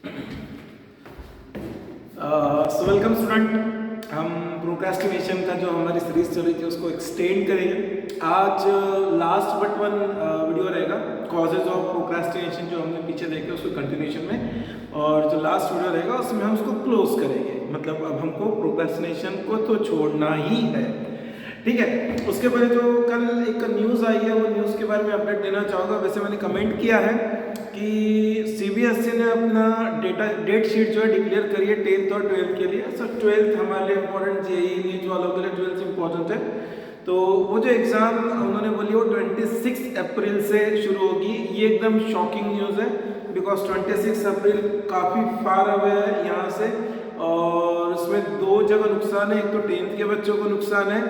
So welcome student. हम procrastination का जो हमारी सीरीज चल रही थी उसको एक्सटेंड करेंगे। आज लास्ट बट वन वीडियो रहेगा, कॉजेज ऑफ प्रोक्रेस्टिनेशन, जो हमने पीछे देखे उसको कंटिन्यूशन में, और जो लास्ट वीडियो रहेगा उसमें हम उसको क्लोज करेंगे। मतलब अब हमको प्रोक्रेस्टिनेशन को तो छोड़ना ही है, ठीक है। उसके पहले जो कल एक न्यूज़ आई है वो न्यूज़ के बारे में अपडेट देना चाहूँगा। वैसे मैंने कमेंट किया है कि सीबीएसई ने अपना डेट शीट जो है डिक्लेयर करी है 10th और 12th के लिए। सो 12th हमारे लिए इम्पोर्टेंट, जेई नीट वालों के लिए 12th इम्पोर्टेंट है। तो वो जो एग्ज़ाम उन्होंने बोली वो 26 अप्रैल से शुरू होगी। ये एकदम शॉकिंग न्यूज़ है, बिकॉज 26 अप्रैल काफ़ी फार अवे है यहाँ से, और उसमें दो जगह नुकसान है। एक तो 10th के बच्चों को नुकसान है,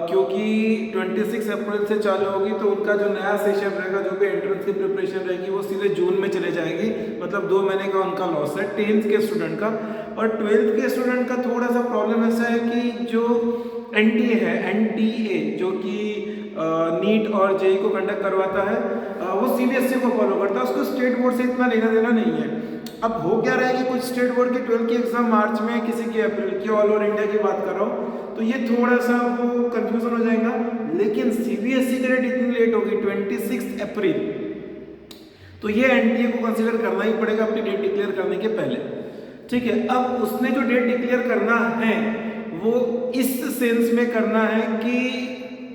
क्योंकि 26 अप्रैल से चालू होगी तो उनका जो नया सेशन रहेगा, जो भी एंट्रेंस की प्रिपरेशन रहेगी, वो सीधे जून में चले जाएगी। मतलब 2 महीने का उनका लॉस है 10th के स्टूडेंट का। और 12th के स्टूडेंट का थोड़ा सा प्रॉब्लम ऐसा है कि जो एनटीए है, एनटीए जो कि नीट और जेई को कंडक्ट करवाता है, वो सीबीएसई को फॉलो करता है, उसको स्टेट बोर्ड से इतना लेना देना नहीं है। अब हो क्या रहा है कि कुछ स्टेट बोर्ड की 12th की एग्जाम मार्च में, किसी की अप्रैल की, ऑल ओवर इंडिया की बात कर रहा हूँ, तो ये थोड़ा सा वो कंफ्यूजन हो जाएगा। लेकिन सीबीएसई की डेट इतनी लेट होगी 26 अप्रैल, तो ये एनटीए को कंसीडर करना ही पड़ेगा अपनी डेट डिक्लेयर करने के पहले, ठीक है। अब उसने जो डेट डिक्लेयर करना है वो इस सेंस में करना है कि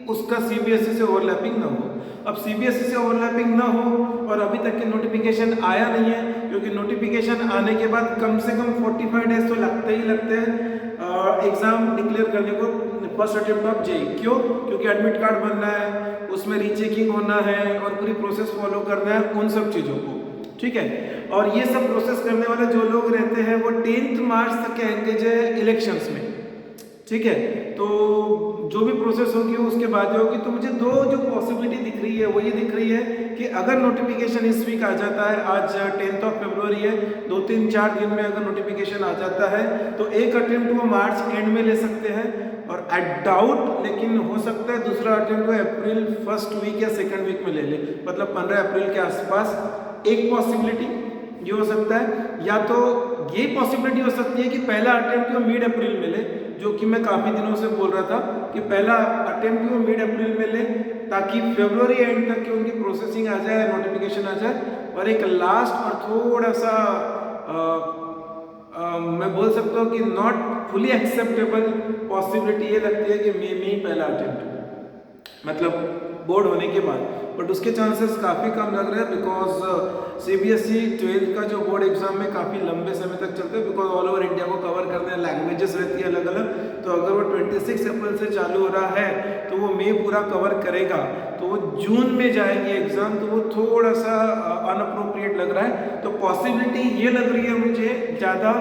उसका सीबीएसई से ओवरलैपिंग ना हो। अब सीबीएसई से ओवरलैपिंग ना हो, और अभी तक के नोटिफिकेशन आया नहीं है, क्योंकि नोटिफिकेशन आने के बाद कम से कम 45 डेज तो लगते ही लगते हैं एग्जाम डिक्लेयर करने को, फर्स्ट अटेम्प्ट ऑफ जेई। क्यों? क्योंकि एडमिट कार्ड बनना है, उसमें रीचेकिंग होना है और पूरी प्रोसेस फॉलो करना है, उन सब चीज़ों को, ठीक है। और ये सब प्रोसेस करने वाले जो लोग रहते हैं वो 10 मार्च तक एंगेज है इलेक्शंस में, ठीक है। तो जो भी प्रोसेस होगी वो उसके बाद होगी। तो मुझे दो जो पॉसिबिलिटी दिख रही है वो ये दिख रही है कि अगर नोटिफिकेशन इस वीक आ जाता है, आज 10th ऑफ फरवरी है, 2-3-4 दिन में अगर नोटिफिकेशन आ जाता है तो एक अटेम्प्ट वो मार्च एंड में ले सकते हैं, और आई डाउट, लेकिन हो सकता है दूसरा अटेम्प्ट वो अप्रैल फर्स्ट वीक या सेकंड वीक में ले ले, मतलब 15 अप्रैल के आसपास। एक पॉसिबिलिटी ये हो सकता है, या तो ये पॉसिबिलिटी हो सकती है कि पहला अटेम्प्ट वो मिड अप्रैल में ले, जो कि मैं काफ़ी दिनों से बोल रहा था कि पहला अटेम्प्ट वो मिड अप्रैल में ले, ताकि फरवरी एंड तक की उनकी प्रोसेसिंग आ जाए, नोटिफिकेशन आ जाए। और एक लास्ट और थोड़ा सा मैं बोल सकता हूँ कि नॉट फुली एक्सेप्टेबल पॉसिबिलिटी ये लगती है कि मे में ही पहला अटेम्प्ट, मतलब बोर्ड होने के बाद, बट उसके चांसेस काफ़ी कम लग रहे हैं, बिकॉज सीबीएसई 12th का जो बोर्ड एग्जाम में काफ़ी लंबे समय तक चलते हैं, बिकॉज ऑल ओवर इंडिया को कवर करने हैं, लैंग्वेजेस रहती है अलग अलग। तो अगर वो 26 अप्रैल से चालू हो रहा है तो वो मई पूरा कवर करेगा, तो वो जून में जाएगी एग्जाम, तो वो थोड़ा सा अनअप्रोप्रिएट लग रहा है। तो पॉसिबिलिटी ये लग रही है मुझे ज़्यादा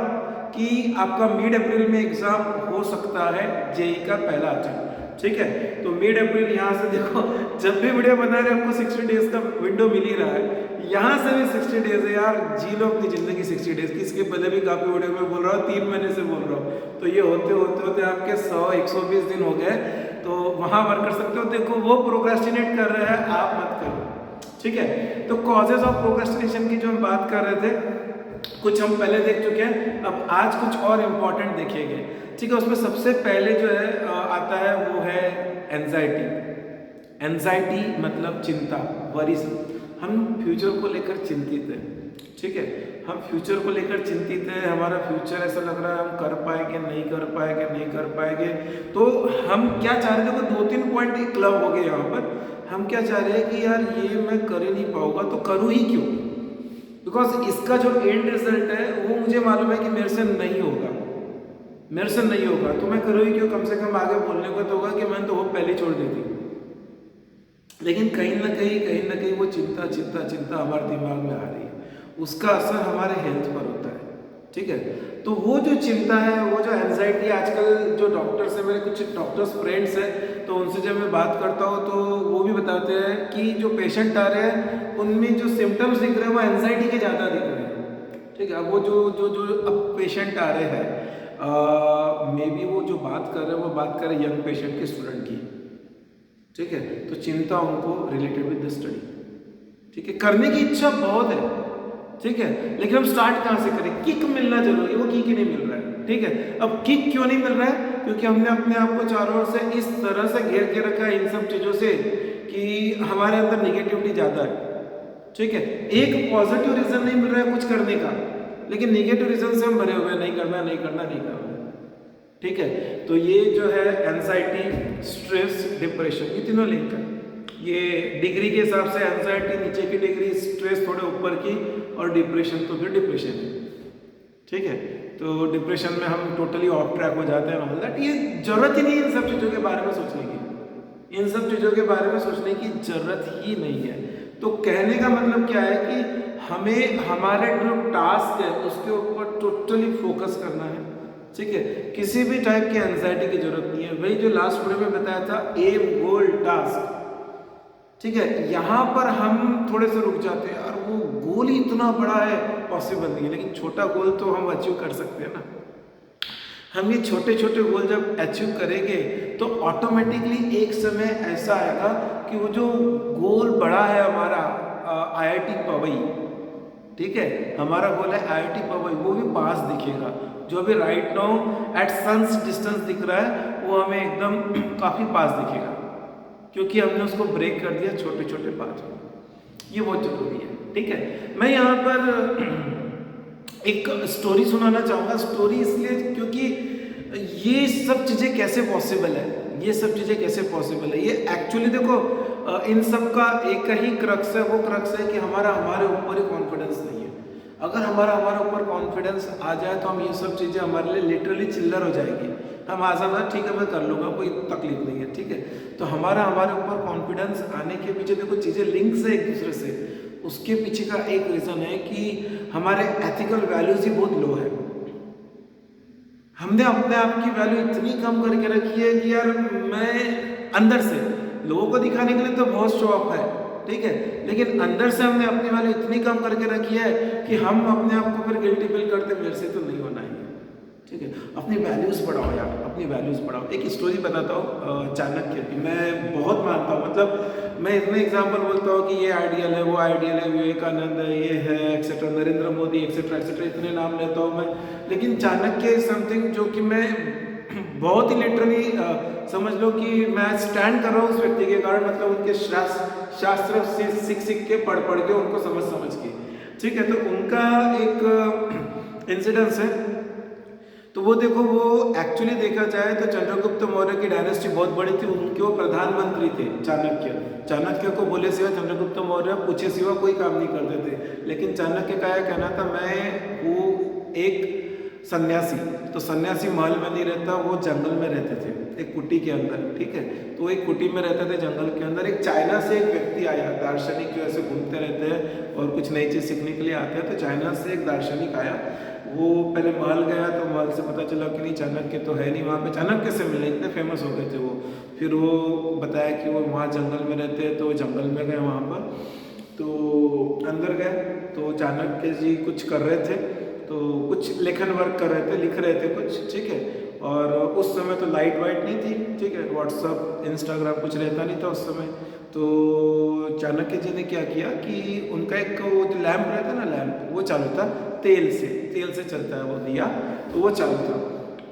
कि आपका मिड अप्रैल में एग्जाम हो सकता है जेई का पहला अटेम्प्ट, ठीक है। तो मिड अप्रैल यहाँ से देखो, जब भी वीडियो बना रहे हमको 60 डेज का विंडो मिल ही रहा है, यहाँ से भी 60 डेज है यार। जी लो अपनी जिंदगी 60 डेज की। इसके पहले भी काफ़ी वीडियो में बोल रहा हूँ, 3 महीने से बोल रहा हूँ, तो ये होते होते होते आपके 100-120 दिन हो गए, तो वहाँ वर्क कर सकते हो। देखो वो प्रोक्रेस्टिनेट कर रहे हैं, आप मत करो, ठीक है। तो कॉजेज ऑफ प्रोक्रेस्टिनेशन की जो हम बात कर रहे थे, कुछ हम पहले देख चुके हैं, अब आज कुछ और इम्पोर्टेंट देखेंगे, ठीक है। उसमें सबसे पहले जो है आता है वो है एंजाइटी। एंजाइटी मतलब चिंता, वरीज। हम फ्यूचर को लेकर चिंतित हैं, ठीक है। हम फ्यूचर को लेकर चिंतित हैं, हमारा फ्यूचर ऐसा लग रहा है हम कर पाएंगे नहीं कर पाएंगे नहीं कर पाएंगे। तो हम क्या चाह रहे थे, वो 2-3 पॉइंट क्लब हो गए यहाँ पर। हम क्या चाह रहे हैं कि यार ये मैं कर ही नहीं पाऊंगा, तो करूँ ही क्यों, बिकॉज इसका जो एंड रिजल्ट है वो मुझे मालूम है कि मेरे से नहीं होगा, मेरे से नहीं होगा, तो मैं करूँ ही क्यों। कम से कम आगे बोलने को तो होगा कि मैंने तो वो पहले छोड़ दी थी। लेकिन कहीं ना कहीं वो चिंता चिंता चिंता हमारे दिमाग में आ रही है, उसका असर हमारे हेल्थ पर होता है, ठीक है। तो वो जो चिंता है, वो जो एंजाइटी, आजकल जो डॉक्टर्स हैं, मेरे कुछ डॉक्टर्स फ्रेंड्स हैं, तो उनसे जब मैं बात करता हूँ तो वो भी बताते हैं कि जो पेशेंट आ रहे हैं उनमें जो सिम्टम्स दिख रहे हैं वो एंजाइटी के ज़्यादा दिख रहे हैं, ठीक है। अब वो जो जो जो अब पेशेंट आ रहे हैं, मे बी वो जो बात कर रहे हैं वो बात कर रहे हैं यंग पेशेंट के, स्टूडेंट की, ठीक है। तो चिंता उनको रिलेटेड विद द स्टडी, ठीक है। करने की इच्छा बहुत है, ठीक है, लेकिन हम स्टार्ट कहाँ से करें? किक मिलना जरूरी है, वो किक ही नहीं मिल रहा है, ठीक है। अब किक क्यों नहीं मिल रहा है? क्योंकि हमने अपने आप को चारों ओर से इस तरह से घेर के रखा है इन सब चीजों से कि हमारे अंदर निगेटिविटी ज्यादा है, ठीक है। एक पॉजिटिव रीजन नहीं मिल रहा है कुछ करने का, लेकिन निगेटिव रीजन से हम भरे हुए, नहीं करना नहीं करना नहीं करना, ठीक है। तो ये जो है एंजाइटी, स्ट्रेस, डिप्रेशन, ये तीनों लिंक है। ये डिग्री के हिसाब से एंजाइटी नीचे की डिग्री, स्ट्रेस थोड़े ऊपर की, और डिप्रेशन तो फिर डिप्रेशन है, ठीक है। तो डिप्रेशन में हम टोटली ऑफ ट्रैक हो जाते हैं, ऑल दैट। ये जरूरत ही नहीं है इन सब चीज़ों के बारे में सोचने की, इन सब चीज़ों के बारे में सोचने की जरूरत ही नहीं है। तो कहने का मतलब क्या है कि हमें हमारे जो टास्क है उसके ऊपर टोटली फोकस करना है, ठीक है। किसी भी टाइप की एंजाइटी की जरूरत नहीं है। वही जो लास्ट वीडियो में बताया था, एम, गोल, टास्क, ठीक है। यहाँ पर हम थोड़े से रुक जाते हैं, और वो गोल ही इतना बड़ा है, पॉसिबल नहीं है। लेकिन छोटा गोल तो हम अचीव कर सकते हैं ना। हम ये छोटे छोटे गोल जब अचीव करेंगे तो ऑटोमेटिकली एक समय ऐसा आएगा कि वो जो गोल बड़ा है हमारा, IIT पवई, ठीक है, हमारा गोल है IIT पवई, वो भी पास दिखेगा। जो अभी right now at sun's distance दिख रहा है वो हमें एकदम काफ़ी पास दिखेगा, क्योंकि हमने उसको ब्रेक कर दिया छोटे छोटे पार्ट में। ये बहुत जरूरी है, ठीक है। मैं यहाँ पर एक स्टोरी सुनाना चाहूँगा। स्टोरी इसलिए क्योंकि ये सब चीज़ें कैसे पॉसिबल है, ये सब चीज़ें कैसे पॉसिबल है, ये एक्चुअली देखो इन सब का एक ही क्रक्स है। वो क्रक्स है कि हमारे ऊपर ही कॉन्फिडेंस नहीं है। अगर हमारे ऊपर कॉन्फिडेंस आ जाए तो हम ये सब चीज़ें हमारे लिए लिटरली चिल्लर हो जाएगी। हम आसान है, ठीक है मैं कर लूँगा, कोई तकलीफ नहीं है, ठीक है। तो हमारे ऊपर कॉन्फिडेंस आने के पीछे देखो चीज़ें लिंक्स है एक दूसरे से। उसके पीछे का एक रीज़न है कि हमारे एथिकल वैल्यूज ही बहुत लो है। हमने अपने आप की वैल्यू इतनी कम करके रखी है कि यार मैं अंदर से लोगों को दिखाने के लिए तो बहुत शो ऑफ है, ठीक है, लेकिन अंदर से हमने अपनी वैल्यू इतनी कम करके रखी है कि हम अपने आप को फिर गिल्टी फील करते, मेरे से तो नहीं होना है, ठीक है। अपनी वैल्यूज बढ़ाओ यार, अपनी वैल्यूज बढ़ाओ। एक स्टोरी बताता हूँ चाणक्य की, मैं बहुत मानता हूँ। मतलब मैं इतने एग्जाम्पल बोलता हूँ कि ये आइडियल है, वो आइडियल है, विवेकानंद है, ये है etcetera, Narendra Modi etcetera etcetera, इतने नाम लेता हूँ मैं। लेकिन चाणक्य इज समथिंग जो कि मैं बहुत ही लिटरली समझ लो कि मैं स्टैंड कर रहा हूँ उस व्यक्ति के कारण। मतलब उनके शास्त्र सीख के पढ़ के उनको समझ के, ठीक है। तो उनका एक इंसिडेंस है। तो वो देखो, वो एक्चुअली देखा जाए तो चंद्रगुप्त मौर्य की डायनेस्टी बहुत बड़ी थी, उनके वो प्रधानमंत्री थे चाणक्य को बोले सिवा चंद्रगुप्त मौर्य पूछे सिवा कोई काम नहीं करते थे। लेकिन चाणक्य का यह कहना था, मैं वो एक सन्यासी, तो सन्यासी महल में नहीं रहता, वो जंगल में रहते थे, एक कुटी के अंदर, ठीक है। तो एक कुटी में रहते थे जंगल के अंदर। एक चाइना से एक व्यक्ति आया, दार्शनिक जो ऐसे घूमते रहते हैं और कुछ नई चीज़ सीखने के लिए आते हैं। तो चाइना से एक दार्शनिक आया, वो पहले महल गया तो महल से पता चला कि नहीं चाणक्य तो है नहीं वहाँ पे। चाणक्य से मिले, इतने फेमस हो गए थे वो। फिर वो बताया कि वो वहाँ जंगल में रहते हैं, तो जंगल में गए वहाँ पर। तो अंदर गए तो चाणक्य जी कुछ कर रहे थे, तो कुछ लेखन वर्क कर रहे थे, लिख रहे थे कुछ, ठीक है। और उस समय तो लाइट वाइट नहीं थी, ठीक है, व्हाट्सअप इंस्टाग्राम कुछ रहता नहीं था उस समय। तो चाणक्य जी ने क्या किया कि उनका एक वो जो लैंप रहता है ना, लैंप वो चालू था, तेल से चलता है वो दिया, तो वो चालू था।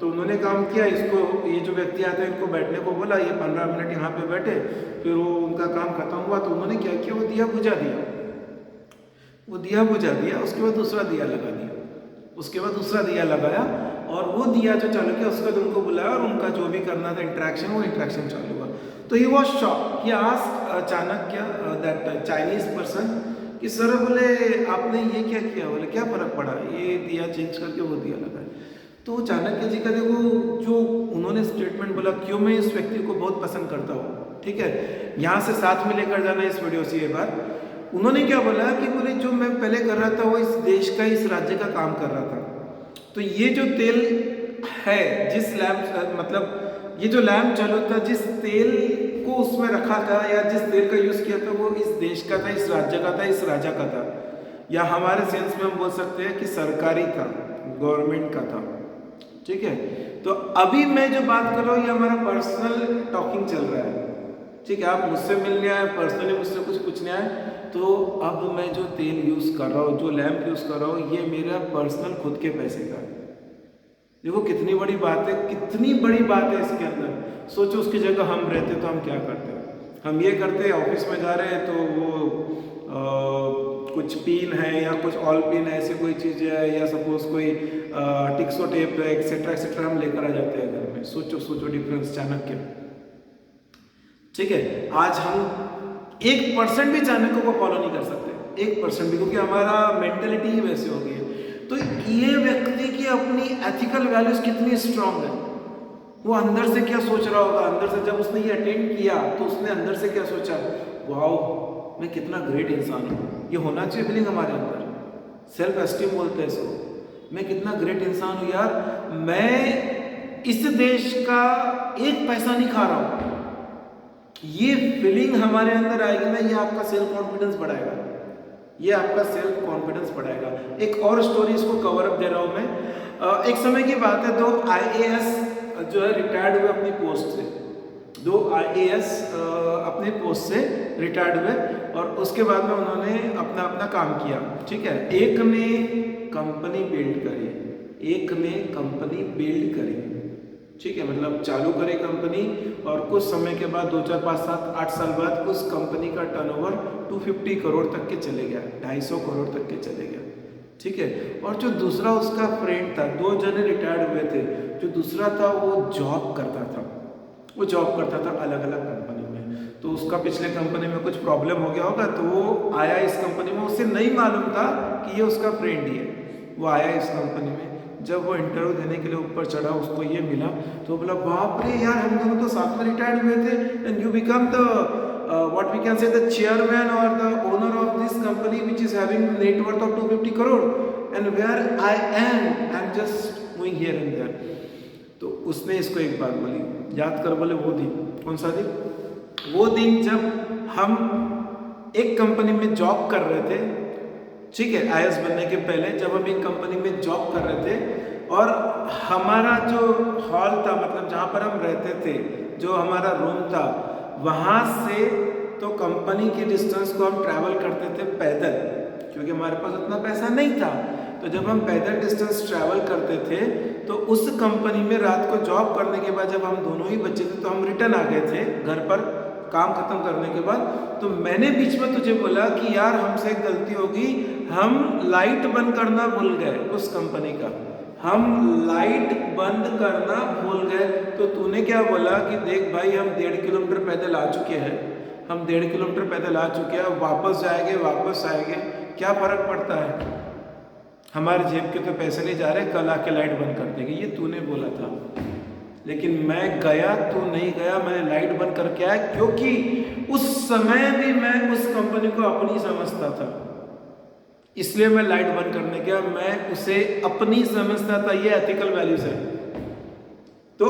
तो उन्होंने काम किया, इसको ये जो व्यक्ति आते हैं इनको बैठने को बोला, ये 15 मिनट यहाँ पे बैठे। फिर वो उनका काम खत्म हुआ तो उन्होंने क्या किया, वो दिया बुझा दिया, उसके बाद दूसरा दिया लगा दिया, उसके बाद दूसरा दिया लगाया, और वो दिया जो चालू किया उसके बाद उनको बुलाया, और उनका जो भी करना था इंटरेक्शन, वो इंटरेक्शन चालू हुआ। तो he was shock, he asked Chanakya that Chinese person कि सर, बोले आपने ये क्या किया, बोले क्या फ़र्क पड़ा, ये दिया चेंज करके वो दिया लगाया। तो चाणक्य जी का देखो जो उन्होंने स्टेटमेंट बोला, क्यों मैं इस व्यक्ति को बहुत पसंद करता हूँ, ठीक है, यहाँ से साथ में लेकर जाना इस वीडियो से ये बात। उन्होंने क्या बोला कि बोले जो मैं पहले कर रहा था वो इस देश का, इस राज्य का काम कर रहा था। तो ये जो तेल है, जिस लैम्प, मतलब ये जो लैम्प चालू था, जिस तेल को उसमें रखा था या जिस तेल का यूज़ किया था, वो इस देश का था, इस राज्य का था, इस राजा का था, या हमारे सेंस में हम बोल सकते हैं कि सरकारी था, गवर्नमेंट का था, ठीक है। तो अभी मैं जो बात कर रहा हूँ ये हमारा पर्सनल टॉकिंग चल रहा है, ठीक है। आप मुझसे मिलने आए, पर्सनली मुझसे कुछ पूछने आए तो अब मैं जो तेल यूज़ कर रहा हूँ, जो लैंप यूज़ कर रहा हूँ, ये मेरा पर्सनल खुद के पैसे का है। देखो कितनी बड़ी बात है, कितनी बड़ी बात है इसके अंदर। सोचो उसकी जगह हम रहते तो हम क्या करते? हम ये करते, ऑफिस में जा रहे हैं तो वो कुछ पिन है या कुछ ऑल पिन है, ऐसी कोई चीज़ है, या सपोज कोई टिक्सो टेप है, एक्सेट्रा एक्सेट्रा, हम लेकर आ जाते हैं घर में। सोचो सोचो डिफरेंस चाणक्य। ठीक है, आज हम 1% भी चाणक्य को फॉलो नहीं कर सकते, 1% भी, क्योंकि हमारा मेंटेलिटी ही वैसे हो गई है। तो ये व्यक्ति की अपनी एथिकल वैल्यूज कितनी स्ट्रांग है, वो अंदर से क्या सोच रहा होगा, अंदर से जब उसने ये अटेंड किया तो उसने अंदर से क्या सोचा, वाओ मैं कितना ग्रेट इंसान हूँ। ये होना चाहिए फीलिंग हमारे अंदर, सेल्फ एस्टीम बोलते हैं इसको। मैं कितना ग्रेट इंसान हूँ यार, मैं इस देश का 1 पैसा नहीं खा रहा हूँ। ये फीलिंग हमारे अंदर आएगी ना, ये आपका सेल्फ कॉन्फिडेंस बढ़ाएगा, ये आपका सेल्फ कॉन्फिडेंस बढ़ाएगा। एक और स्टोरी इसको कवर अप दे रहा हूँ मैं। एक समय की बात है, 2 IAS जो है रिटायर्ड हुए अपनी पोस्ट से, 2 IAS अपने पोस्ट से रिटायर्ड हुए, और उसके बाद में उन्होंने अपना अपना काम किया। ठीक है, एक ने कंपनी बिल्ड करी, एक ने कंपनी बिल्ड करी। ठीक है, मतलब चालू करे कंपनी, और कुछ समय के बाद 2, 4, 5, 7, 8 साल बाद उस कंपनी का टर्नओवर 250 करोड़ तक के चले गया, 250 करोड़ तक के चले गया। ठीक है, और जो दूसरा उसका फ्रेंड था, 2 जने रिटायर्ड हुए थे, जो दूसरा था वो जॉब करता था, वो जॉब करता था अलग अलग कंपनी में। तो उसका पिछले कंपनी में कुछ प्रॉब्लम हो गया होगा, तो वो आया इस कंपनी में, उसे नहीं मालूम था कि ये उसका फ्रेंड ही है। वो आया इस कंपनी में, जब वो इंटरव्यू देने के लिए ऊपर चढ़ा, उसको ये मिला तो बोला बाप रे यार, हम दोनों तो साथ में रिटायर्ड हुए थे, and you become the what we can say the chairman or the owner of this company which is having net worth of 250 crore, and where I am just moving here and there. तो उसने इसको एक बात बोली, याद कर, बोले वो दिन, कौन सा दिन? वो दिन जब हम एक कंपनी में जॉब कर रहे थे। ठीक है, IAS बनने के पहले जब हम एक कंपनी में जॉब कर रहे थे, और हमारा जो हॉल था, मतलब जहाँ पर हम रहते थे, जो हमारा रूम था, वहाँ से तो कंपनी की डिस्टेंस को हम ट्रैवल करते थे पैदल, क्योंकि हमारे पास उतना पैसा नहीं था। तो जब हम पैदल डिस्टेंस ट्रैवल करते थे, तो उस कंपनी में रात को जॉब करने के बाद जब हम दोनों ही बच्चे थे, तो हम रिटर्न आ गए थे घर पर काम खत्म करने के बाद। तो मैंने बीच में तुझे बोला कि यार हमसे एक गलती होगी, हम लाइट बंद करना भूल गए उस कंपनी का, हम लाइट बंद करना भूल गए। तो तूने क्या बोला कि देख भाई, हम 1.5 किलोमीटर पैदल आ चुके हैं, हम 1.5 किलोमीटर पैदल आ चुके हैं, वापस जाएंगे, वापस आएंगे, क्या फर्क पड़ता है, हमारे जेब के तो पैसे नहीं जा रहे, कल आके लाइट बंद कर देंगे, ये तूने बोला था। लेकिन मैं गया, तू नहीं गया, मैंने लाइट बंद करके आया, क्योंकि उस समय भी मैं उस कंपनी को अपनी समझता था, इसलिए मैं लाइट बंद करने गया, मैं उसे अपनी समझता था। ये एथिकल वैल्यूज है। तो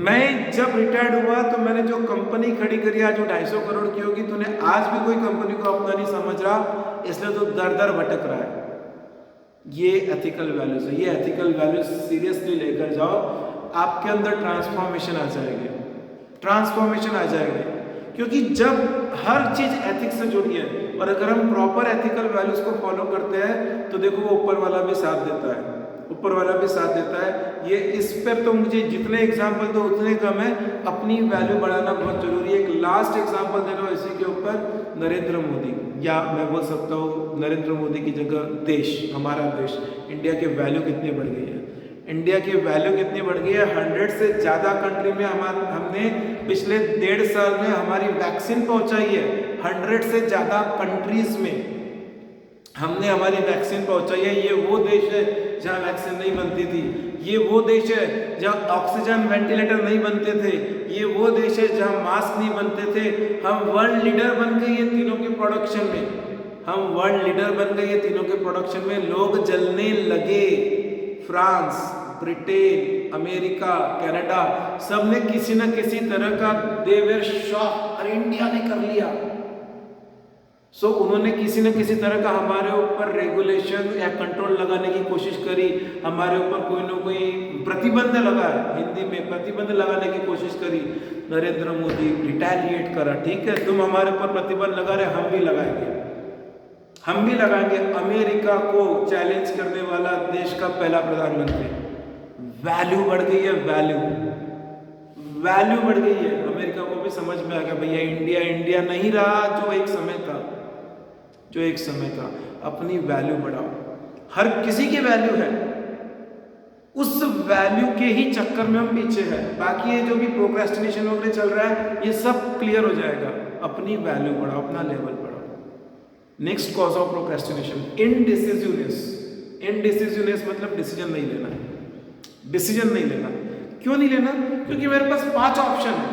मैं जब रिटायर्ड हुआ तो मैंने जो कंपनी खड़ी करी आज वो 250 करोड़ की होगी, तूने आज भी कोई कंपनी को अपना नहीं समझ रहा, इसलिए तो दर दर भटक रहा है। ये एथिकल वैल्यूज है, ये एथिकल वैल्यूज सीरियसली लेकर जाओ, आपके अंदर ट्रांसफॉर्मेशन आ जाएगी, ट्रांसफॉर्मेशन आ जाएगी। क्योंकि जब हर चीज एथिक्स से जुड़ी है, और अगर हम प्रॉपर एथिकल वैल्यूज को फॉलो करते हैं, तो देखो वो ऊपर वाला भी साथ देता है, ऊपर वाला भी साथ देता है। ये इस पर तो मुझे जितने एग्जाम्पल दो उतने कम है, अपनी वैल्यू बढ़ाना बहुत जरूरी है। एक लास्ट एग्जाम्पल दे रहा हूँ इसी के ऊपर, नरेंद्र मोदी, या मैं बोल सकता हूँ नरेंद्र मोदी की जगह देश, हमारा देश, इंडिया की वैल्यू कितनी बढ़ गई है, इंडिया की वैल्यू कितनी बढ़ गई है। 100 से ज़्यादा कंट्री में हमने पिछले 1.5 साल में हमारी वैक्सीन पहुंचाई है। 100 से ज़्यादा कंट्रीज में हमने हमारी वैक्सीन पहुंचाई है। ये वो देश है जहां वैक्सीन नहीं बनती थी, ये वो देश है जहां ऑक्सीजन वेंटिलेटर नहीं बनते थे, ये वो देश है जहां मास्क नहीं बनते थे। हम वर्ल्ड लीडर बन गए ये तीनों के प्रोडक्शन में, हम वर्ल्ड लीडर बन गए ये तीनों के प्रोडक्शन में। लोग जलने लगे, फ्रांस, ब्रिटेन, अमेरिका, कनाडा, सब ने किसी न किसी तरह का दे वर शॉक, अरे इंडिया ने कर लिया। उन्होंने किसी न किसी तरह का हमारे ऊपर रेगुलेशन या कंट्रोल लगाने की कोशिश करी, हमारे ऊपर कोई ना कोई प्रतिबंध लगाया, हिंदी में प्रतिबंध लगाने की कोशिश करी। नरेंद्र मोदी रिटेलिएट करा, ठीक है तुम हमारे ऊपर प्रतिबंध लगा रहे, हम भी लगाएंगे, हम भी लगाएंगे। अमेरिका को चैलेंज करने वाला देश का पहला प्रधानमंत्री। वैल्यू बढ़ गई है, वैल्यू बढ़ गई है। अमेरिका को भी समझ में आ गया भैया इंडिया इंडिया नहीं रहा जो एक समय था, अपनी वैल्यू बढ़ाओ। हर किसी की वैल्यू है, उस वैल्यू के ही चक्कर में हम पीछे हैं। बाकी ये जो भी प्रोक्रेस्टिनेशन वगैरह चल रहा है ये सब क्लियर हो जाएगा। अपनी वैल्यू बढ़ाओ, अपना लेवल बढ़ाओ। नेक्स्ट कॉज ऑफ प्रोक्रेस्टिनेशन, इनडिसिजिवनेस मतलब डिसीजन नहीं लेना। क्यों नहीं लेना? क्योंकि मेरे पास 5 ऑप्शन है,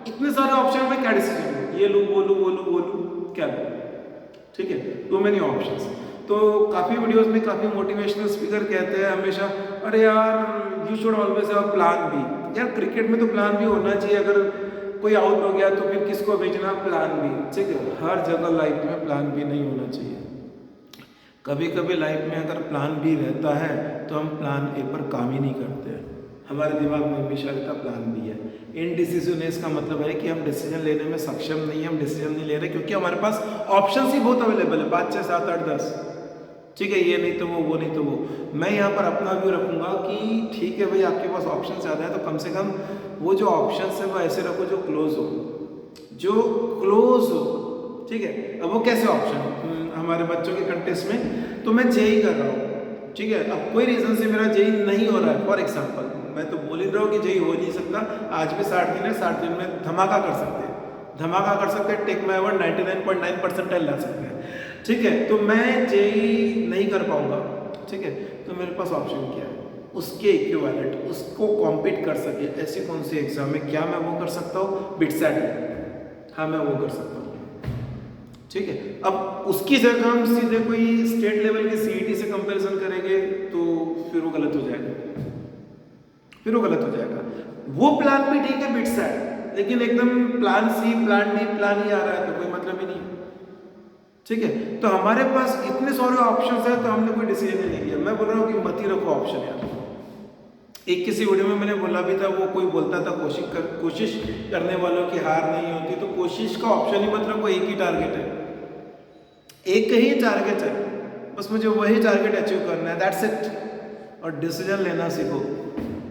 इतने सारे ऑप्शन में क्या डिसीजन लूं? ये लूं, वो लूं, क्या लूं? ठीक है, टू मेनी ऑप्शंस। तो काफ़ी वीडियोस में काफ़ी मोटिवेशनल स्पीकर कहते हैं हमेशा, अरे यार you should always have plan B. यार क्रिकेट में तो प्लान बी होना चाहिए, अगर कोई आउट हो गया तो फिर किसको भेजना? Plan B. ठीक है, हर जगह लाइफ में प्लान बी नहीं होना चाहिए। कभी कभी लाइफ में अगर प्लान बी रहता है तो हम प्लान ए पर काम ही नहीं करते हैं, हमारे दिमाग में हमेशा रहता प्लान बी है। इनडिसिजिवनेस का मतलब है कि हम डिसीजन लेने में सक्षम नहीं है, हम डिसीजन नहीं ले रहे क्योंकि हमारे पास ऑप्शंस ही बहुत अवेलेबल है, 5, 6, 7, 8, 10। ठीक है, ये नहीं तो वो नहीं तो वो। मैं यहाँ पर अपना व्यू रखूँगा कि ठीक है भाई आपके पास ऑप्शन ज़्यादा है तो कम से कम वो जो ऑप्शंस है वो ऐसे रखो जो क्लोज हो। ठीक है, अब वो कैसे ऑप्शन? हमारे बच्चों के कंटेस्ट में तो मैं जेई कर रहा हूँ, ठीक है, अब कोई रीज़न से मेरा जेई नहीं हो रहा है, फॉर एग्जाम्पल मैं तो बोल ही रहा हूँ कि जेई हो नहीं सकता, आज भी 60 दिन है, 60 दिन में धमाका कर सकते हैं, टेक माय वर्ड 99.9% ला सकते हैं। ठीक है, तो मैं जेई नहीं कर पाऊंगा, ठीक है, तो मेरे पास ऑप्शन क्या है? उसके इक्विवेलेंट, उसको कॉम्पीट कर सके ऐसी कौन सी एग्जाम है, क्या मैं वो कर सकता हूँ? बिटसेट, हाँ मैं वो कर सकता हूँ। ठीक है, अब उसकी जगह हम सीधे कोई स्टेट लेवल की सीईटी से कंपैरिजन करेंगे तो फिर वो गलत हो जाएगा। वो प्लान भी ठीक है बिटसेट, लेकिन एकदम plan C, plan D, plan E आ रहा है तो कोई मतलब ही नहीं। ठीक है, तो हमारे पास इतने सारे ऑप्शंस हैं तो हमने कोई डिसीजन नहीं लिया। मैं बोल रहा हूँ कि मत ही रखो ऑप्शन यार। एक किसी वीडियो में मैंने बोला भी था, वो कोई बोलता था कोशिश करने वालों की हार नहीं होती, तो कोशिश का ऑप्शन ही मत रखो, एक ही टारगेट है, बस मुझे वही टारगेट अचीव करना है, दैट्स इट। और डिसीजन लेना सीखो।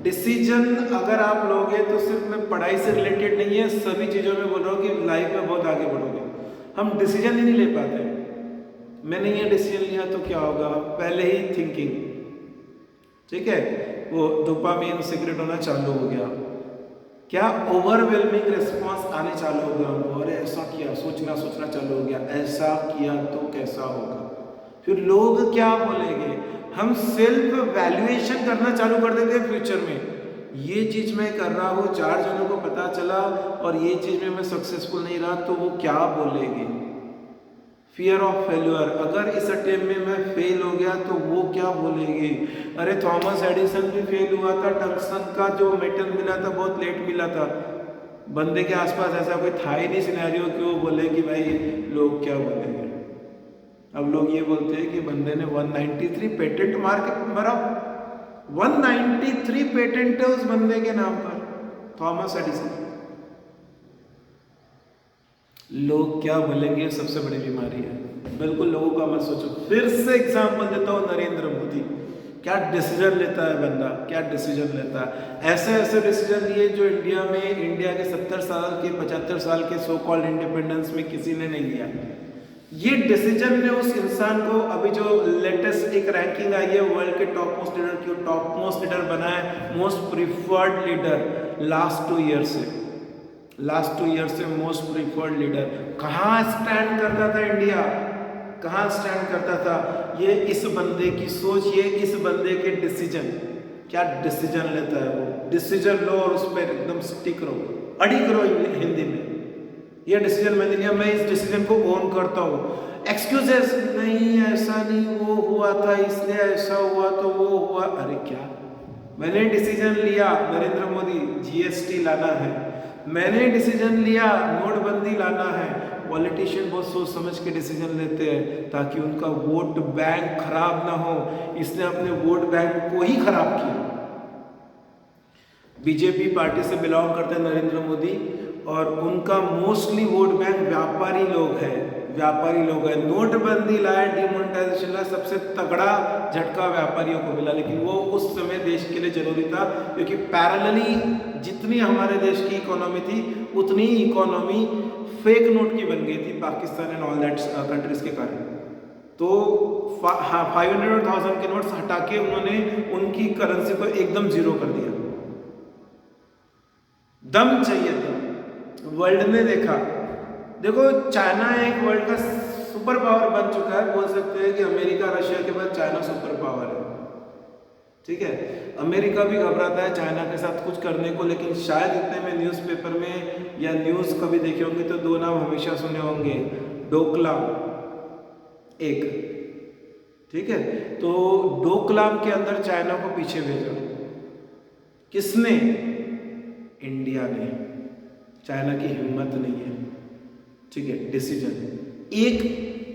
डिसीजन अगर आप लोगे तो सिर्फ मैं पढ़ाई से रिलेटेड नहीं है, सभी चीज़ों में बोल रहा हूँ कि लाइफ में बहुत आगे बढ़ोगे। हम डिसीजन ही नहीं ले पाते। मैंने ये डिसीजन लिया तो क्या होगा, पहले ही थिंकिंग, ठीक है, वो डोपामाइन सीक्रेट होना चालू हो गया, क्या ओवरवेलमिंग रिस्पॉन्स आने चालू हो गया हमको, अरे ऐसा किया, सोचना चालू हो गया, ऐसा किया तो कैसा होगा, फिर लोग क्या बोलेंगे, हम सेल्फ वैल्यूएशन करना चालू कर देते हैं फ्यूचर में। ये चीज़ मैं कर रहा हूँ, 4 जनों को पता चला और ये चीज़ में मैं सक्सेसफुल नहीं रहा तो वो क्या बोलेंगे? फियर ऑफ फेल्यूर, अगर इस अटेम्प्ट में मैं फेल हो गया तो वो क्या बोलेंगे? अरे थॉमस एडिसन भी फेल हुआ था, टंगस्टन का जो मेटल मिला था बहुत लेट मिला था, बंदे के आसपास ऐसा कोई था ही नहीं सिनेरियो कि वो बोले कि भाई लोग क्या बोलेंगे। अब लोग ये बोलते हैं कि बंदे ने 193 पेटेंट मारा, 193 पेटेंट है उस बंदे के नाम पर, थॉमस एडिसन। लोग क्या बोलेंगे सबसे बड़ी बीमारी है, बिल्कुल लोगों का मत सोचो। फिर से एग्जांपल देता हूँ, नरेंद्र मोदी, क्या डिसीजन लेता है बंदा, क्या डिसीजन लेता है। ऐसे डिसीजन लिए जो इंडिया के 70 साल के 75 साल के सो कॉल्ड इंडिपेंडेंस में किसी ने नहीं लिया। ये डिसीजन ने उस इंसान को, अभी जो लेटेस्ट एक रैंकिंग आई है वर्ल्ड के टॉप मोस्ट लीडर की, टॉप मोस्ट लीडर बना है, most preferred leader last 2 year से मोस्ट प्रिफर्ड लीडर। कहाँ स्टैंड करता था इंडिया, कहाँ स्टैंड करता था? ये इस बंदे की सोच, ये इस बंदे के डिसीजन, क्या डिसीजन लेता है वो। डिसीजन लो और उस पर एकदम स्टिक रहो, अड़ी करो हिंदी में। ये डिसीजन मैंने लिया, मैं इस डिसीजन को ओन करता हूँ। एक्सक्यूजेस नहीं, ऐसा नहीं, वो हुआ था इसलिए ऐसा हुआ तो वो हुआ, अरे क्या, मैंने डिसीजन लिया नरेंद्र मोदी जीएसटी लाना है, मैंने डिसीजन लिया नोटबंदी लाना है, पॉलिटिशियन बहुत सोच समझ के डिसीजन लेते हैं ताकि उनका वोट बैंक खराब ना हो। इसने अपने वोट बैंक को ही खराब किया। बीजेपी पार्टी से बिलोंग करते हैं नरेंद्र मोदी और उनका मोस्टली वोट बैंक व्यापारी लोग हैं, व्यापारी लोग हैं। नोटबंदी लाए, डिमोनेटाइजेशन लाए, सबसे तगड़ा झटका व्यापारियों को मिला, लेकिन वो उस समय देश के लिए जरूरी था क्योंकि पैरेलली जितनी हमारे देश की इकोनॉमी थी उतनी ही इकोनॉमी फेक नोट की बन गई थी Pakistan and all that countries के कारण। तो 500 और 1000 के नोट्स हटा के उन्होंने उनकी करेंसी को एकदम जीरो कर दिया। दम चाहिए था। वर्ल्ड ने देखा, देखो चाइना एक वर्ल्ड का सुपर पावर बन चुका है। बोल सकते हैं कि अमेरिका रशिया के बाद चाइना सुपर पावर है, ठीक है। अमेरिका भी घबराता है चाइना के साथ कुछ करने को, लेकिन शायद इतने में न्यूज़पेपर में या न्यूज़ कभी देखे होंगे तो दो नाम हमेशा सुने होंगे, डोकलाम एक, ठीक है। तो डोकलाम के अंदर चाइना को पीछे भेजा किसने? इंडिया ने। चाइना की हिम्मत नहीं है, ठीक है। डिसीजन एक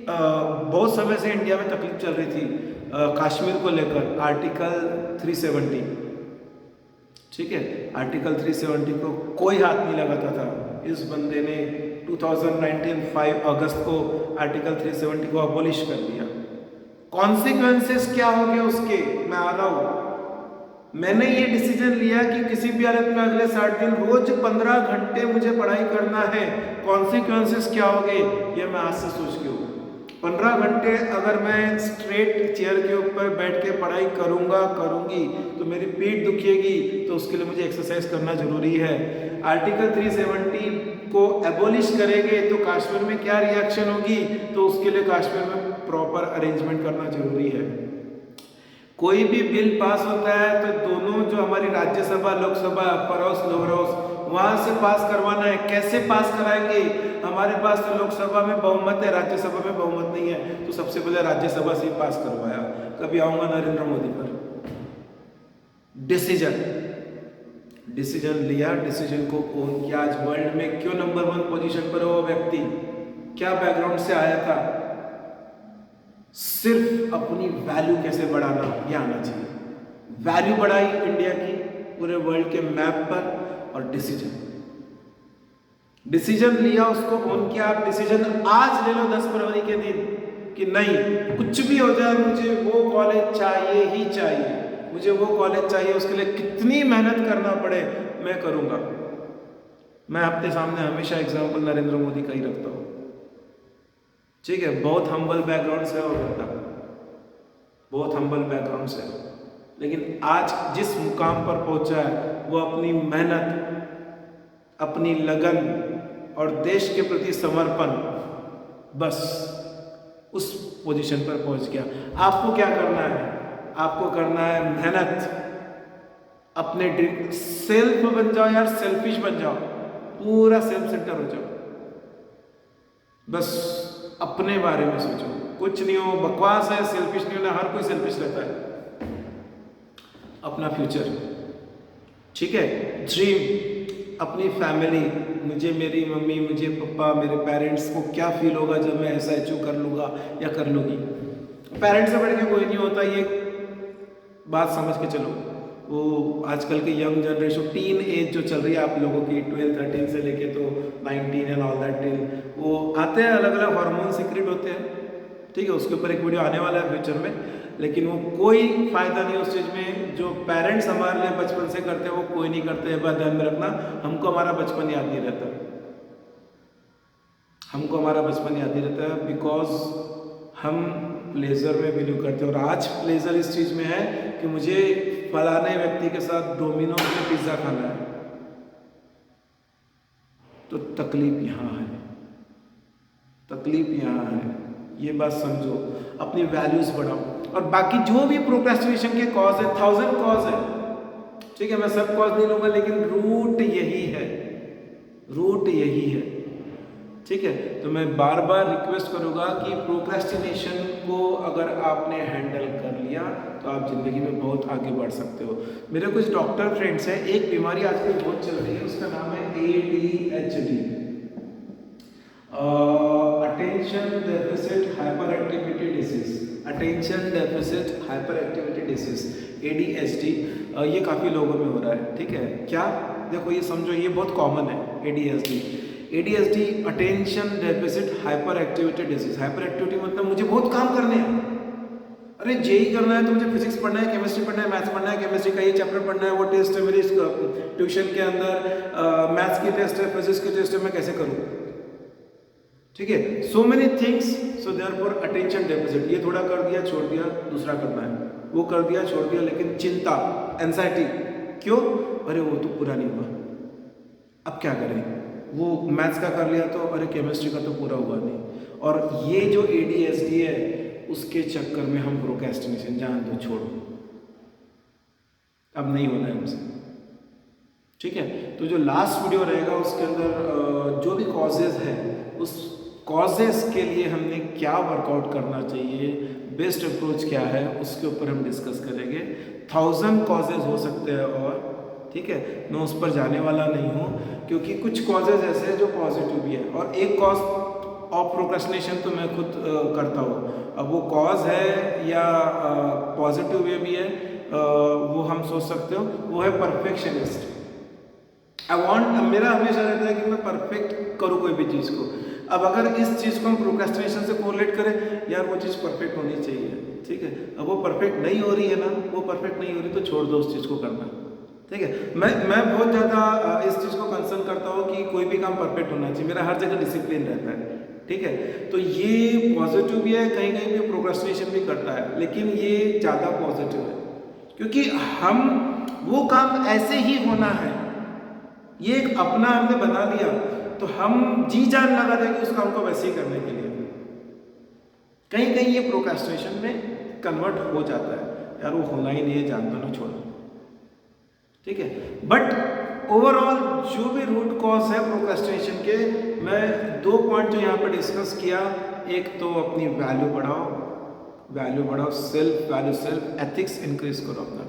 बहुत समय से इंडिया में तकलीफ चल रही थी कश्मीर को लेकर, आर्टिकल 370, ठीक है। आर्टिकल 370 को कोई हाथ नहीं लगाता था। इस बंदे ने 2019 5 अगस्त को आर्टिकल 370 को अबॉलिश कर दिया। कॉन्सिक्वेंसेस क्या हो गए उसके, मैं आ रहा हूं। मैंने ये डिसीजन लिया कि किसी भी हालत में अगले 60 दिन रोज 15 घंटे मुझे पढ़ाई करना है। कॉन्सिक्वेंसेस क्या हो गए ये मैं आज से सोच के हूँ। 15 घंटे अगर मैं स्ट्रेट चेयर के ऊपर बैठ के पढ़ाई करूंगी तो मेरी पीठ दुखेगी, तो उसके लिए मुझे एक्सरसाइज करना जरूरी है। आर्टिकल 370 को एबॉलिश करेंगे तो कश्मीर में क्या रिएक्शन होगी, तो उसके लिए कश्मीर में प्रॉपर अरेंजमेंट करना जरूरी है। कोई भी बिल पास होता है तो दोनों जो हमारी Rajya Sabha Lok Sabha upper house lower house वहां से पास करवाना है। कैसे पास कराएंगे? हमारे पास तो लोकसभा में बहुमत है, राज्यसभा में बहुमत नहीं है, तो सबसे पहले राज्यसभा से ही पास करवाया। कभी आऊंगा नरेंद्र मोदी पर। डिसीजन लिया, डिसीजन को ओन किया। आज वर्ल्ड में क्यों नंबर 1 पोजीशन पर वो व्यक्ति, क्या बैकग्राउंड से आया था? सिर्फ अपनी वैल्यू कैसे बढ़ाना ये आना चाहिए। वैल्यू बढ़ाई इंडिया की पूरे वर्ल्ड के मैप पर, और डिसीजन लिया, उसको ओन किया। आप डिसीजन आज ले लो 10 फरवरी के दिन कि नहीं, कुछ भी हो जाए मुझे वो कॉलेज चाहिए ही चाहिए, मुझे वो कॉलेज चाहिए, उसके लिए कितनी मेहनत करना पड़े मैं करूंगा। मैं आपके सामने हमेशा एग्जाम्पल नरेंद्र मोदी का ही रखता हूँ, ठीक है। बहुत हम्बल बैकग्राउंड से वो बंदा, बहुत हम्बल बैकग्राउंड से, लेकिन आज जिस मुकाम पर पहुंचा है वो अपनी मेहनत, अपनी लगन और देश के प्रति समर्पण, बस उस पोजीशन पर पहुंच गया। आपको क्या करना है? आपको करना है मेहनत, अपने सेल्फ बन जाओ यार, सेल्फिश बन जाओ, पूरा सेल्फ सेंटर हो जाओ, बस अपने बारे में सोचो। कुछ नहीं हो, बकवास है, सेल्फिश नहीं होना, हर कोई सेल्फिश रहता है। अपना फ्यूचर, ठीक है, ड्रीम, अपनी फैमिली, मुझे मेरी मम्मी, मुझे पापा, मेरे पेरेंट्स को क्या फील होगा जब मैं ऐसा अचीव कर लूँगा या कर लूँगी। पेरेंट्स से बढ़ के कोई नहीं होता, ये बात समझ के चलो। वो आजकल के यंग जनरेशन, टीन एज जो चल रही है आप लोगों की 12-13 से लेके तो 19 एंड ऑल दैट टिल, वो आते हैं, अलग अलग हार्मोन सीक्रेट होते हैं, ठीक है। उसके ऊपर एक वीडियो आने वाला है फ्यूचर में, लेकिन वो कोई फायदा नहीं उस चीज़ में। जो पेरेंट्स हमारे लिए बचपन से करते हैं वो कोई नहीं करते। बात ध्यान में रखना, हमको हमारा बचपन याद नहीं रहता, हमको हमारा बचपन याद नहीं रहता, बिकॉज हम प्लेजर में बिलीव करते हैं। और आज प्लेजर इस चीज़ में है कि मुझे फलाने व्यक्ति के साथ डोमिनोज में पिज्ज़ा खाना है, तो तकलीफ यहाँ है, तकलीफ यहाँ है। ये बात समझो, अपनी वैल्यूज बढ़ाओ। और बाकी जो भी प्रोक्रेस्टिनेशन के कॉज है, 1000 कॉज है, ठीक है, मैं सब कॉज नहीं लूंगा, लेकिन रूट यही है, रूट यही है, ठीक है। तो मैं बार बार रिक्वेस्ट करूंगा कि प्रोक्रेस्टिनेशन को अगर आपने हैंडल कर लिया तो आप जिंदगी में बहुत आगे बढ़ सकते हो। मेरे कुछ डॉक्टर फ्रेंड्स हैं, एक बीमारी आजकल बहुत चल रही है, उसका नाम है ADHD। Attention deficit hyper activity disease, attention deficit hyper activity disease, ADHD, ये काफ़ी लोगों में हो रहा है। ठीक है, क्या देखो ये समझो, ये बहुत कॉमन है ADHD, attention deficit hyper activity disease. Hyper activity मतलब मुझे बहुत काम करने हैं, अरे जेई करना है तो मुझे फिजिक्स पढ़ना है, केमिस्ट्री पढ़ना है, मैथ्स पढ़ना है, केमिस्ट्री का ये चैप्टर पढ़ना है, वो टेस्ट है मेरी ट्यूशन के अंदर, मैथ्स की टेस्ट है, फिजिक्स की टेस्ट है, मैं कैसे करूँ? ठीक है, so many things, so therefore attention deficit, ये थोड़ा कर दिया छोड़ दिया, दूसरा करना है, वो कर दिया छोड़ दिया, लेकिन चिंता, एंजाइटी, क्यों? अरे वो तो पूरा नहीं हुआ, अब क्या करें? वो मैथ्स का कर लिया तो अरे केमिस्ट्री का तो पूरा हुआ नहीं। और ये जो ADHD है उसके चक्कर में हम प्रोक्रेस्टिनेशन, जान दो छोड़ो, अब नहीं होना है हमसे। ठीक है, तो जो लास्ट वीडियो रहेगा उसके अंदर जो भी कॉजेज है उस कॉजेज के लिए हमने क्या वर्कआउट करना चाहिए, बेस्ट अप्रोच क्या है, उसके ऊपर हम डिस्कस करेंगे। 1000 कॉजेज हो सकते हैं और ठीक है, मैं उस पर जाने वाला नहीं हूँ क्योंकि कुछ कॉजेज ऐसे हैं जो पॉजिटिव भी है, और एक कॉज ऑफ प्रोक्रेस्टिनेशन तो मैं खुद करता हूँ। अब वो कॉज है या पॉजिटिव वे भी है, वो हम सोच सकते हो, वो है परफेक्शनिस्ट। मेरा हमेशा रहता है कि मैं परफेक्ट करूँ कोई भी चीज़ को। अब अगर इस चीज़ को हम प्रोक्रेस्टिनेशन से कोरिलेट करें, यार वो चीज़ परफेक्ट होनी चाहिए, ठीक है, अब वो परफेक्ट नहीं हो रही है ना, वो परफेक्ट नहीं हो रही तो छोड़ दो उस चीज़ को करना। ठीक है, मैं बहुत ज़्यादा इस चीज़ को कंसर्न करता हूँ कि कोई भी काम परफेक्ट होना चाहिए, मेरा हर जगह डिसिप्लिन रहता है। ठीक है, तो ये पॉजिटिव भी है, कहीं कहीं भी प्रोक्रेस्टिनेशन भी करता है, लेकिन ये ज़्यादा पॉजिटिव है क्योंकि हम वो काम ऐसे ही होना है, ये एक अपना हमने बना लिया तो हम जी जान लगा देंगे उस काम को वैसे ही करने के लिए। कहीं कहीं ये प्रोक्रेस्टिनेशन में कन्वर्ट हो जाता है, यार वो होना ही नहीं है, जान दो ना, छोड़ो। ठीक है, बट ओवरऑल जो भी रूट कॉज है प्रोक्रेस्टिनेशन के, मैं 2 पॉइंट जो यहाँ पर डिस्कस किया, एक तो अपनी वैल्यू बढ़ाओ, self value, self ethics increase करो अपना।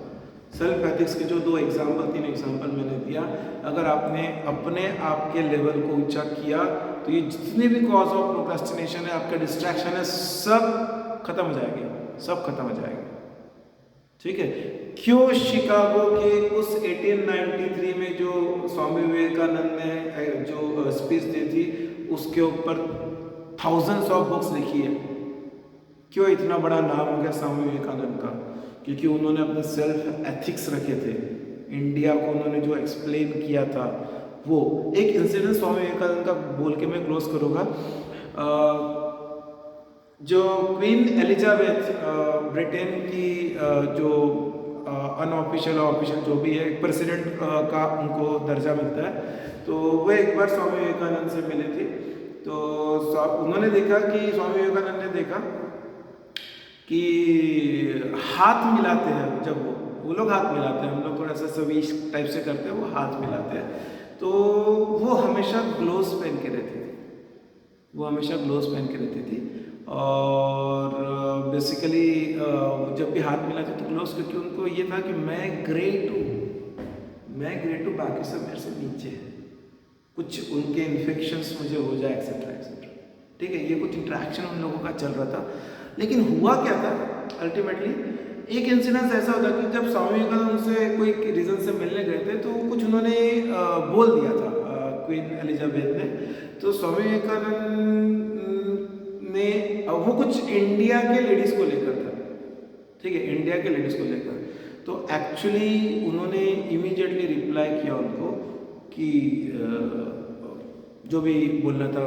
सेल्फ एथिक्स के जो 3 एग्जाम्पल मैंने दिया, अगर आपने अपने आप के लेवल को ऊंचा किया तो ये जितने भी कॉज ऑफ प्रोक्रेस्टिनेशन है, आपका डिस्ट्रैक्शन है, सब खत्म हो जाएगी, सब खत्म हो जाएगी। ठीक है, क्यों शिकागो के उस 1893 में जो स्वामी विवेकानंद ने जो स्पीच दी थी उसके ऊपर थाउजेंड्स ऑफ बुक्स लिखी है, क्यों इतना बड़ा नाम हो गया स्वामी विवेकानंद का? क्योंकि उन्होंने अपने सेल्फ एथिक्स रखे थे, इंडिया को उन्होंने जो एक्सप्लेन किया था। वो एक इंसिडेंट स्वामी विवेकानंद का बोल के मैं क्लोज करूँगा। जो क्वीन एलिजाबेथ, ब्रिटेन की जो अनऑफिशियल ऑफिशियल जो भी है, प्रेसिडेंट का उनको दर्जा मिलता है, तो वो एक बार स्वामी विवेकानंद से मिले थे। तो उन्होंने देखा कि स्वामी विवेकानंद ने देखा कि हाथ मिलाते हैं, जब वो लोग हाथ मिलाते हैं, हम लोग थोड़ा सा सवीश टाइप से करते हैं, वो हाथ मिलाते हैं, तो वो हमेशा ग्लोव्स पहन के रहती थी, वो हमेशा ग्लोव्स पहन के रहती थी। और बेसिकली जब भी हाथ मिलाते तो ग्लोव्स, क्योंकि उनको ये था कि मैं ग्रेट हूँ, बाकी सब मेरे से नीचे है, कुछ उनके इन्फेक्शंस मुझे हो जाए एक्सेट्रा एक्सेट्रा। ठीक है, ये कुछ इंट्रैक्शन उन लोगों का चल रहा था, लेकिन हुआ क्या था अल्टीमेटली, एक इंसिडेंस ऐसा होता कि जब स्वामी विवेकानंद उनसे कोई रीज़न से मिलने गए थे तो कुछ उन्होंने बोल दिया था क्वीन एलिजाबेथ ने। तो स्वामी विवेकानंद ने, वो कुछ इंडिया के लेडीज़ को लेकर था, ठीक है, इंडिया के लेडीज़ को लेकर, तो एक्चुअली उन्होंने इमीडिएटली रिप्लाई किया उनको कि जो भी बोलना था,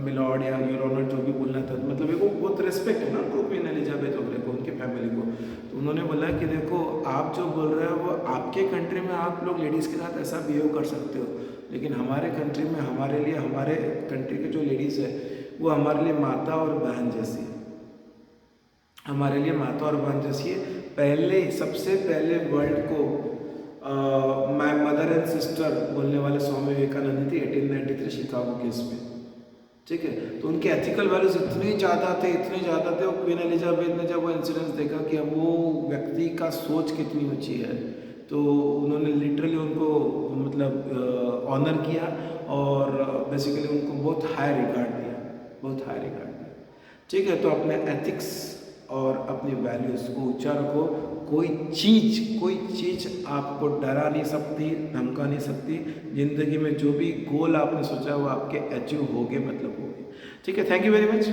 मिलॉर्ड या योर ऑनर, जो भी बोलना था, मतलब वो बहुत रिस्पेक्ट है ना उनको, क्वीन एलिजाबेथ वगैरह को, उनकी फैमिली को। तो उन्होंने बोला कि देखो आप जो बोल रहे हो वो आपके कंट्री में आप लोग लेडीज़ के साथ ऐसा बिहेव कर सकते हो, लेकिन हमारे कंट्री में हमारे लिए, हमारे कंट्री के जो लेडीज़ है वो हमारे लिए माता और बहन जैसी है, हमारे लिए माता और बहन जैसी है। सबसे पहले वर्ल्ड को माय मदर एंड सिस्टर बोलने वाले स्वामी विवेकानंद थे 1893 शिकागो केस में। ठीक है, तो उनके एथिकल वैल्यूज इतने ज़्यादा थे, वो क्वीन एलिजाबेथ ने जब वो इंसिडेंस देखा कि अब वो व्यक्ति का सोच कितनी ऊंची है, तो उन्होंने लिटरली उनको मतलब ऑनर किया और बेसिकली उनको बहुत हाई रिगार्ड दिया। बहुत हाई रिगार्ड में। ठीक है, तो अपने एथिक्स और अपनी वैल्यूज़ को ऊंचा रखो। कोई चीज़ आपको डरा नहीं सकती, धमका नहीं सकती। ज़िंदगी में जो भी गोल आपने सोचा वो आपके अचीव होगे, मतलब होगे। ठीक है, थैंक यू वेरी मच।